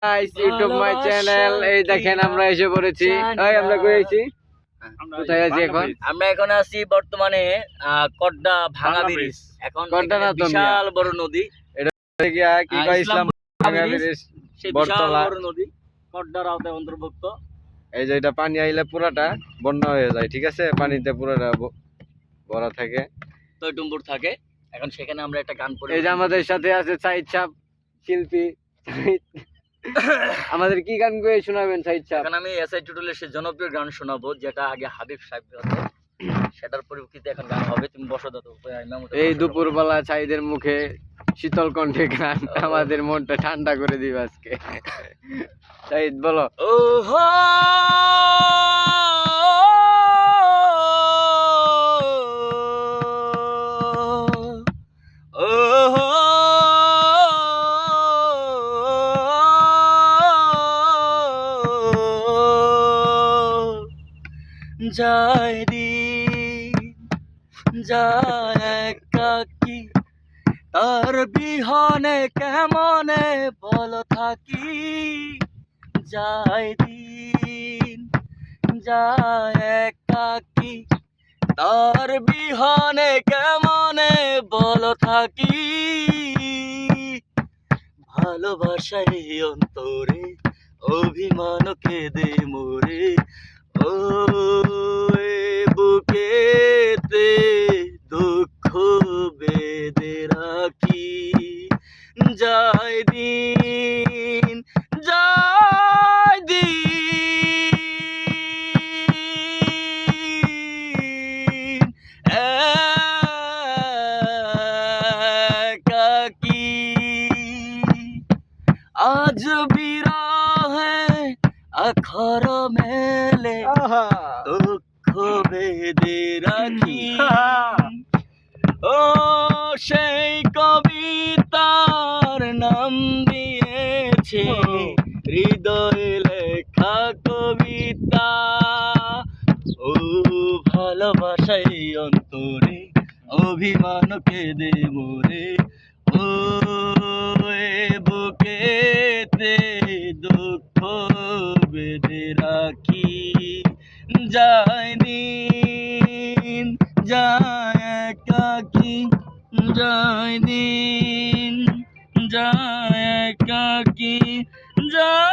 Guys YouTube my channel. এই দেখেন আমরা এসে পড়েছি। এই আমরা কই আছি? কোথায় আছি এখন? আমরা এখন আছি বর্তমানে কড্ডা ভাঙা ব্রিজ। এখন কড্ডা না তো বিশাল বড় নদী। এটা কি কি কয় ইসলাম ভাঙা ব্রিজ? সেই বিশাল বড় নদী কড্ডার আওতায় অন্তর্ভুক্ত। এই যে এটা পানি আইলে পুরাটা বন্যা হয়ে যায়, ঠিক আছে? পানিতে পুরাটা ভরা থাকে, টইটুম্বুর থাকে। এখন সেখানে আমরা একটা গান পড়ি। এই যে আমাদের সাথে আছে সাইদ সাহেব শিল্পী। আমাদের কি গান গেয়ে শোনাবেন সাইদ সাহেব? এখন আমি এসআই টুটুলের সেই জনপ্রিয় গান শোনাবো, যেটা আগে হাবিব সাহেব গাইতো। সেটার পরিপ্রেক্ষিতে এখন গান হবে। তুমি বসো দাও। এই দুপুরবেলা সাইদের মুখে শীতল কণ্ঠে গান আমাদের মনটা ঠান্ডা করে দিবে আজকে। সাইদ বলো। ও হো যায় দিন যায় একাকী, তার বিহনে কেমনে বল থাকি। যায় দিন যায় একাকী, তার বিহনে কেমনে বল থাকি। ভালোবাসাই অন্তরে অভিমান কেঁদে মোরে, ও বুকেতে দুঃখ বেঁধে রাখি। যায় দিন যায় দিন একাকী, আজ বিরহে আখর মেলে দুঃখ বেঁধে রাখি। ও সেই কবিতার নাম দিয়েছে হৃদয়ে লেখা কবিতা। ও ভালোবাসাই অন্তরে অভিমান কেঁদে মোরে, ও বুকেতে দুঃখ বেঁধে রাখি। যায় দিন যায় একাকী, যায় দিন যায় একাকী, যায়